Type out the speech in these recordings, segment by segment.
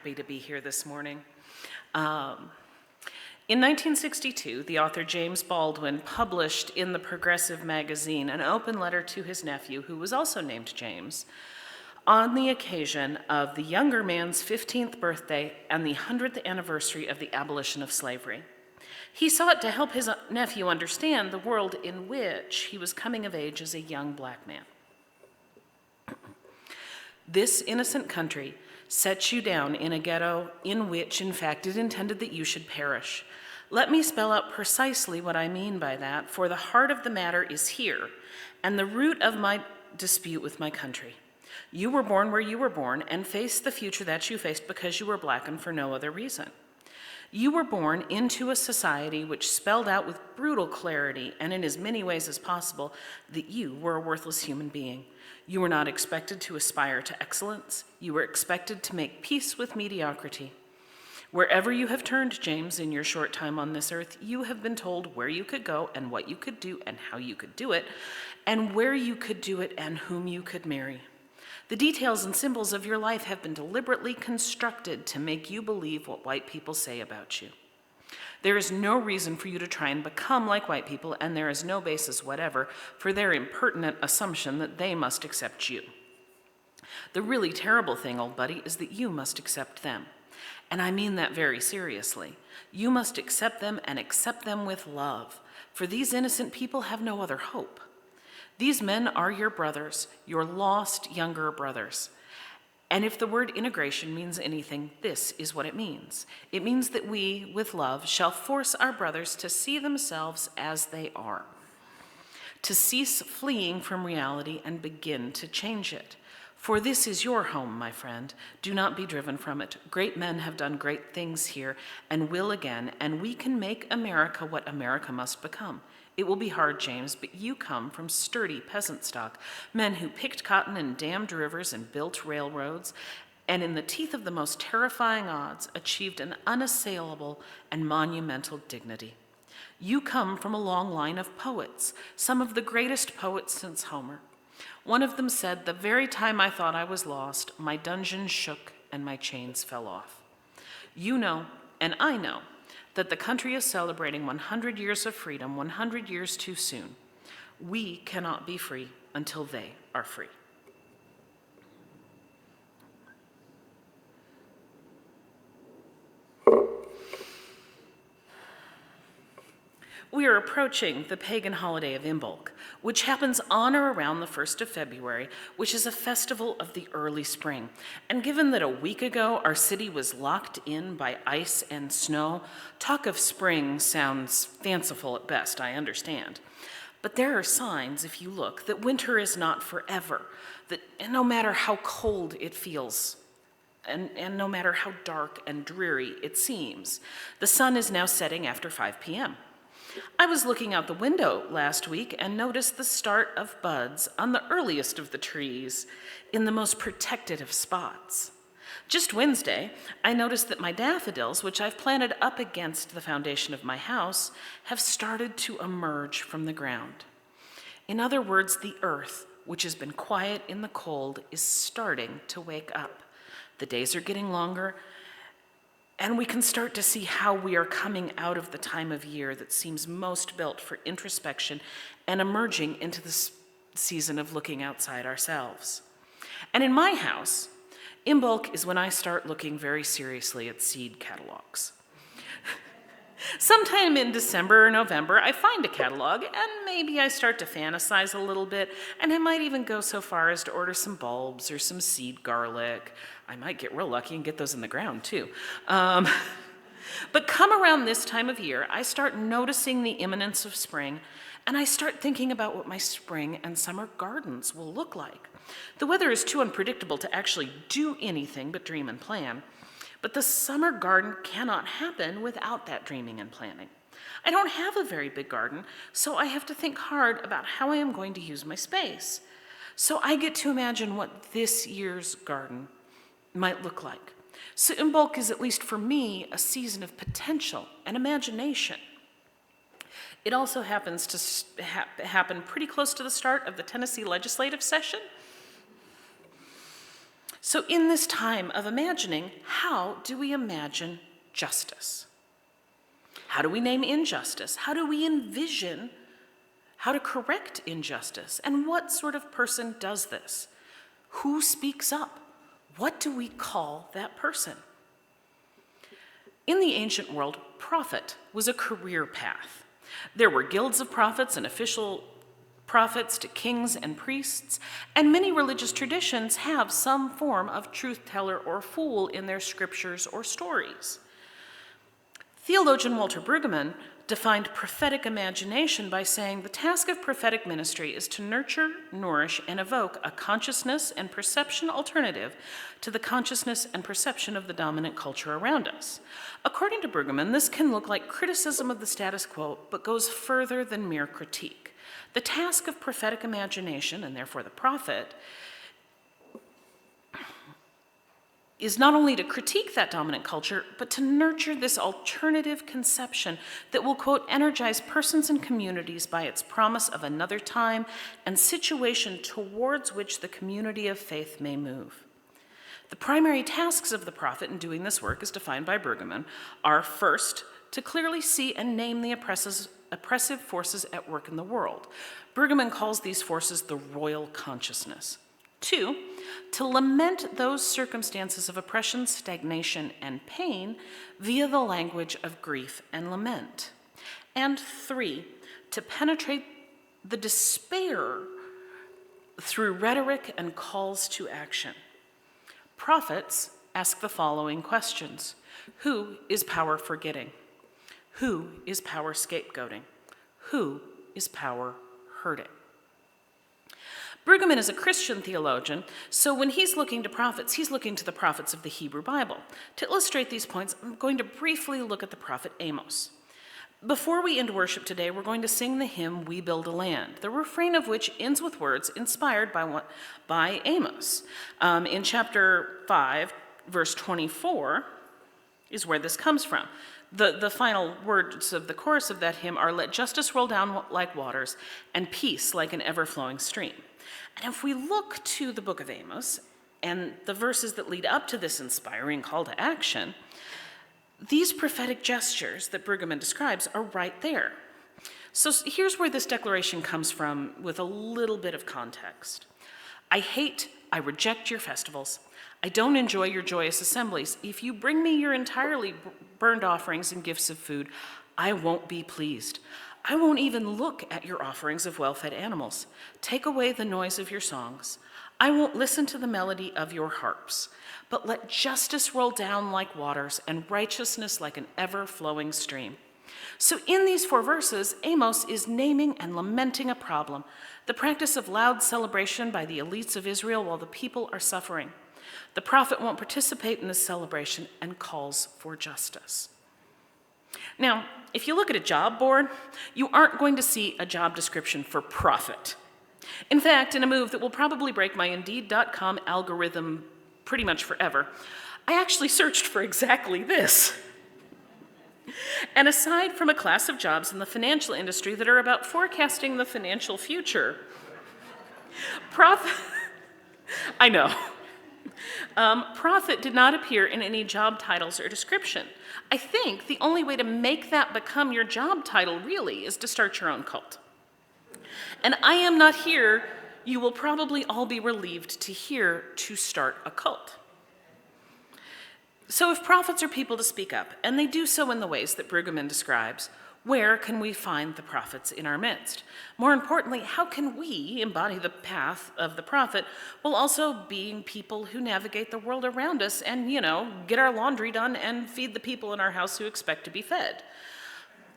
Happy to be here this morning. In 1962, the author James Baldwin published in the Progressive magazine an open letter to his nephew, who was also named James, on the occasion of the younger man's 15th birthday and the 100th anniversary of the abolition of slavery. He sought to help his nephew understand the world in which he was coming of age as a young black man. This innocent country sets you down in a ghetto in which, in fact, it intended that you should perish. Let me spell out precisely what I mean by that, for the heart of the matter is here, and the root of my dispute with my country. You were born where you were born and faced the future that you faced because you were black and for no other reason. You were born into a society which spelled out with brutal clarity and in as many ways as possible that you were a worthless human being. You were not expected to aspire to excellence. You were expected to make peace with mediocrity. Wherever you have turned, James, in your short time on this earth, you have been told where you could go and what you could do and how you could do it, and where you could do it and whom you could marry. The details and symbols of your life have been deliberately constructed to make you believe what white people say about you. There is no reason for you to try and become like white people, and there is no basis whatever for their impertinent assumption that they must accept you. The really terrible thing, old buddy, is that you must accept them. And I mean that very seriously. You must accept them and accept them with love, for these innocent people have no other hope. These men are your brothers, your lost younger brothers. And if the word integration means anything, this is what it means. It means that we, with love, shall force our brothers to see themselves as they are, to cease fleeing from reality and begin to change it. For this is your home, my friend. Do not be driven from it. Great men have done great things here and will again, and we can make America what America must become. It will be hard, James, but you come from sturdy peasant stock, men who picked cotton and dammed rivers and built railroads, and in the teeth of the most terrifying odds, achieved an unassailable and monumental dignity. You come from a long line of poets, some of the greatest poets since Homer. One of them said, "The very time I thought I was lost, my dungeon shook and my chains fell off." You know, and I know, that the country is celebrating 100 years of freedom, 100 years too soon. We cannot be free until they are free. We are approaching the pagan holiday of Imbolc, which happens on or around the 1st of February, which is a festival of the early spring. And given that a week ago our city was locked in by ice and snow, talk of spring sounds fanciful at best, I understand. But there are signs, if you look, that winter is not forever, that no matter how cold it feels, and no matter how dark and dreary it seems, the sun is now setting after 5 p.m. I was looking out the window last week and noticed the start of buds on the earliest of the trees in the most protected of spots. Just Wednesday, I noticed that my daffodils, which I've planted up against the foundation of my house, have started to emerge from the ground. In other words, the earth, which has been quiet in the cold, is starting to wake up. The days are getting longer, and we can start to see how we are coming out of the time of year that seems most built for introspection and emerging into the season of looking outside ourselves. And in my house, Imbolc is when I start looking very seriously at seed catalogs. Sometime in December or November, I find a catalog, and maybe I start to fantasize a little bit, and I might even go so far as to order some bulbs or some seed garlic. I might get real lucky and get those in the ground, too. But come around this time of year, I start noticing the imminence of spring, and I start thinking about what my spring and summer gardens will look like. The weather is too unpredictable to actually do anything but dream and plan. But the summer garden cannot happen without that dreaming and planning. I don't have a very big garden, so I have to think hard about how I am going to use my space. So I get to imagine what this year's garden might look like. So Imbolc is, at least for me, a season of potential and imagination. It also happens to happen pretty close to the start of the Tennessee legislative session. So in this time of imagining, how do we imagine justice? How do we name injustice? How do we envision how to correct injustice? And what sort of person does this? Who speaks up? What do we call that person? In the ancient world, prophet was a career path. There were guilds of prophets and official prophets to kings and priests, and many religious traditions have some form of truth teller or fool in their scriptures or stories. Theologian Walter Brueggemann defined prophetic imagination by saying the task of prophetic ministry is to nurture, nourish, and evoke a consciousness and perception alternative to the consciousness and perception of the dominant culture around us. According to Brueggemann, this can look like criticism of the status quo, but goes further than mere critique. The task of prophetic imagination, and therefore the prophet, is not only to critique that dominant culture, but to nurture this alternative conception that will, quote, energize persons and communities by its promise of another time and situation towards which the community of faith may move. The primary tasks of the prophet in doing this work, as defined by Brueggemann, are first, to clearly see and name the oppressive forces at work in the world. Brueggemann calls these forces the royal consciousness. 2, to lament those circumstances of oppression, stagnation, and pain via the language of grief and lament. And 3, to penetrate the despair through rhetoric and calls to action. Prophets ask the following questions. Who is power forgetting? Who is power scapegoating? Who is power hurting? Brueggemann is a Christian theologian, so when he's looking to prophets, he's looking to the prophets of the Hebrew Bible. To illustrate these points, I'm going to briefly look at the prophet Amos. Before we end worship today, we're going to sing the hymn, We Build a Land, the refrain of which ends with words inspired by Amos. In chapter 5, verse 24, is where this comes from. The final words of the chorus of that hymn are, let justice roll down like waters and peace like an ever-flowing stream. And if we look to the book of Amos and the verses that lead up to this inspiring call to action, these prophetic gestures that Brueggemann describes are right there. So here's where this declaration comes from with a little bit of context. I reject your festivals. I don't enjoy your joyous assemblies. If you bring me your entirely burned offerings and gifts of food, I won't be pleased. I won't even look at your offerings of well-fed animals. Take away the noise of your songs. I won't listen to the melody of your harps. But let justice roll down like waters and righteousness like an ever-flowing stream. So in these 4 verses, Amos is naming and lamenting a problem, the practice of loud celebration by the elites of Israel while the people are suffering. The prophet won't participate in this celebration and calls for justice. Now, if you look at a job board, you aren't going to see a job description for prophet. In fact, in a move that will probably break my Indeed.com algorithm pretty much forever, I actually searched for exactly this. And aside from a class of jobs in the financial industry that are about forecasting the financial future, I know. Prophet did not appear in any job titles or description. I think the only way to make that become your job title really is to start your own cult. And I am not here, you will probably all be relieved to hear, to start a cult. So if prophets are people to speak up, and they do so in the ways that Brueggemann describes, where can we find the prophets in our midst? More importantly, how can we embody the path of the prophet while also being people who navigate the world around us and, get our laundry done and feed the people in our house who expect to be fed?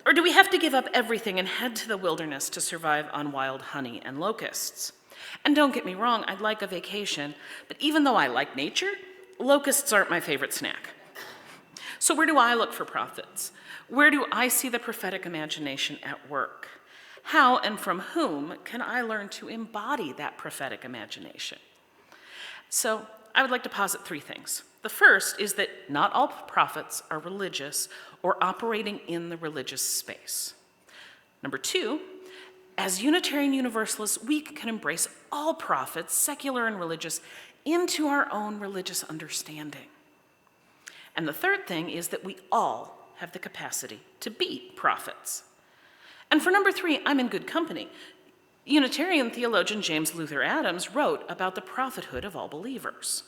Or do we have to give up everything and head to the wilderness to survive on wild honey and locusts? And don't get me wrong, I'd like a vacation, but even though I like nature, locusts aren't my favorite snack. So where do I look for prophets? Where do I see the prophetic imagination at work? How and from whom can I learn to embody that prophetic imagination? So I would like to posit 3 things. The first is that not all prophets are religious or operating in the religious space. Number 2, as Unitarian Universalists, we can embrace all prophets, secular and religious, into our own religious understanding. And the third thing is that we all have the capacity to be prophets. And for number 3, I'm in good company. Unitarian theologian James Luther Adams wrote about the prophethood of all believers.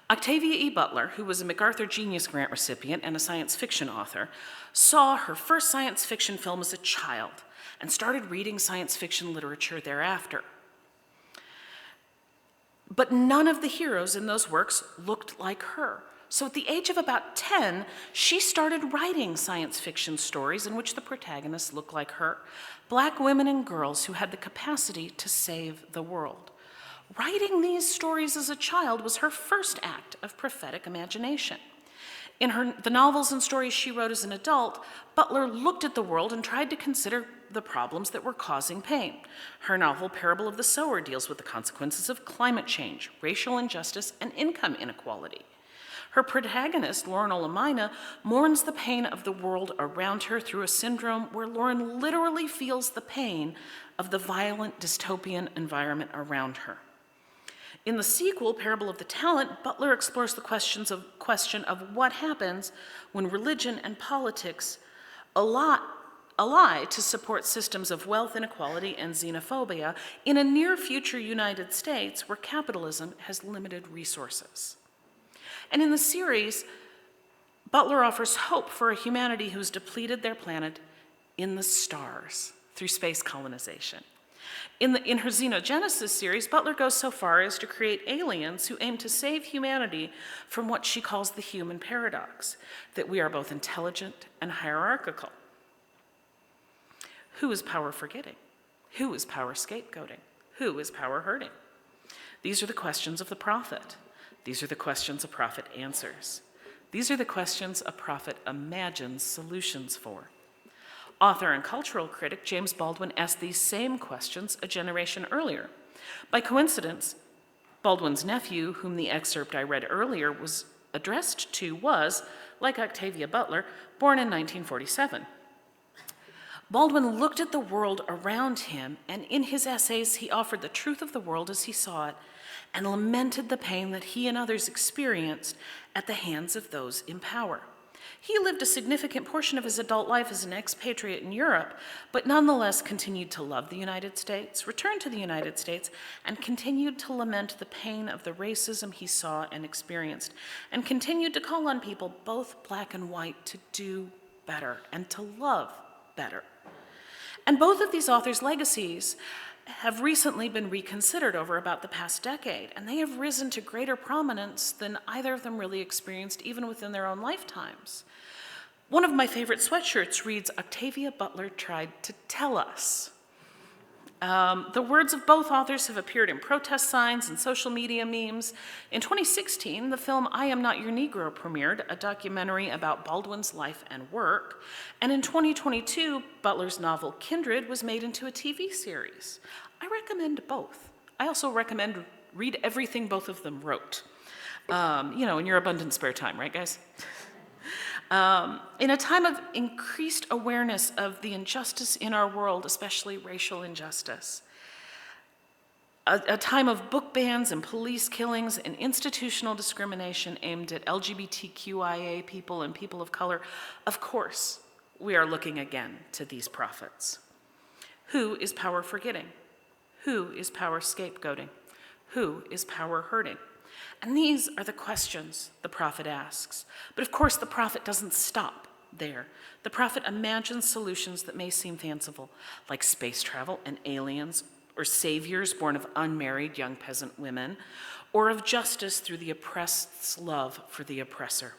Octavia E. Butler, who was a MacArthur Genius Grant recipient and a science fiction author, saw her first science fiction film as a child and started reading science fiction literature thereafter. But none of the heroes in those works looked like her. So at the age of about 10, she started writing science fiction stories in which the protagonists looked like her, Black women and girls who had the capacity to save the world. Writing these stories as a child was her first act of prophetic imagination. In the novels and stories she wrote as an adult, Butler looked at the world and tried to consider the problems that were causing pain. Her novel, Parable of the Sower, deals with the consequences of climate change, racial injustice, and income inequality. Her protagonist, Lauren Olamina, mourns the pain of the world around her through a syndrome where Lauren literally feels the pain of the violent dystopian environment around her. In the sequel, Parable of the Talent, Butler explores the question of what happens when religion and politics ally to support systems of wealth inequality and xenophobia in a near-future United States where capitalism has limited resources. And in the series, Butler offers hope for a humanity who's depleted their planet in the stars through space colonization. In her Xenogenesis series, Butler goes so far as to create aliens who aim to save humanity from what she calls the human paradox, that we are both intelligent and hierarchical. Who is power forgetting? Who is power scapegoating? Who is power hurting? These are the questions of the prophet. These are the questions a prophet answers. These are the questions a prophet imagines solutions for. Author and cultural critic James Baldwin asked these same questions a generation earlier. By coincidence, Baldwin's nephew, whom the excerpt I read earlier was addressed to, was, like Octavia Butler, born in 1947. Baldwin looked at the world around him, and in his essays he offered the truth of the world as he saw it and lamented the pain that he and others experienced at the hands of those in power. He lived a significant portion of his adult life as an expatriate in Europe, but nonetheless continued to love the United States, returned to the United States, and continued to lament the pain of the racism he saw and experienced, and continued to call on people, both black and white, to do better and to love better. And both of these authors' legacies have recently been reconsidered over about the past decade, and they have risen to greater prominence than either of them really experienced even within their own lifetimes. One of my favorite sweatshirts reads, "Octavia Butler tried to tell us." The words of both authors have appeared in protest signs and social media memes. In 2016, the film I Am Not Your Negro premiered, a documentary about Baldwin's life and work. And in 2022, Butler's novel Kindred was made into a TV series. I recommend both. I also recommend read everything both of them wrote. In your abundant spare time, right, guys? In a time of increased awareness of the injustice in our world, especially racial injustice, a time of book bans and police killings and institutional discrimination aimed at LGBTQIA people and people of color, of course, we are looking again to these prophets. Who is power forgetting? Who is power scapegoating? Who is power hurting? And these are the questions the prophet asks. But of course, the prophet doesn't stop there. The prophet imagines solutions that may seem fanciful, like space travel and aliens, or saviors born of unmarried young peasant women, or of justice through the oppressed's love for the oppressor.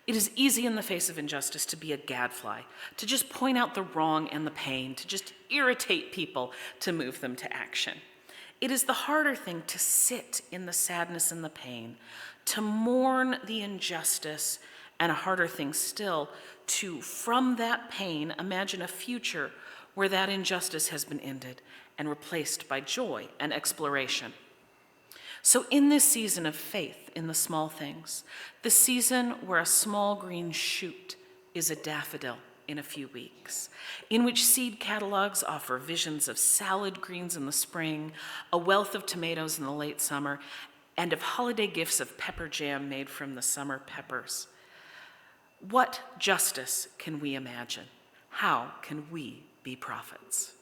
It is easy in the face of injustice to be a gadfly, to just point out the wrong and the pain, to just irritate people to move them to action. It is the harder thing to sit in the sadness and the pain, to mourn the injustice, and a harder thing still to, from that pain, imagine a future where that injustice has been ended and replaced by joy and exploration. So in this season of faith in the small things, the season where a small green shoot is a daffodil, in a few weeks, in which seed catalogs offer visions of salad greens in the spring, a wealth of tomatoes in the late summer, and of holiday gifts of pepper jam made from the summer peppers. What justice can we imagine? How can we be prophets?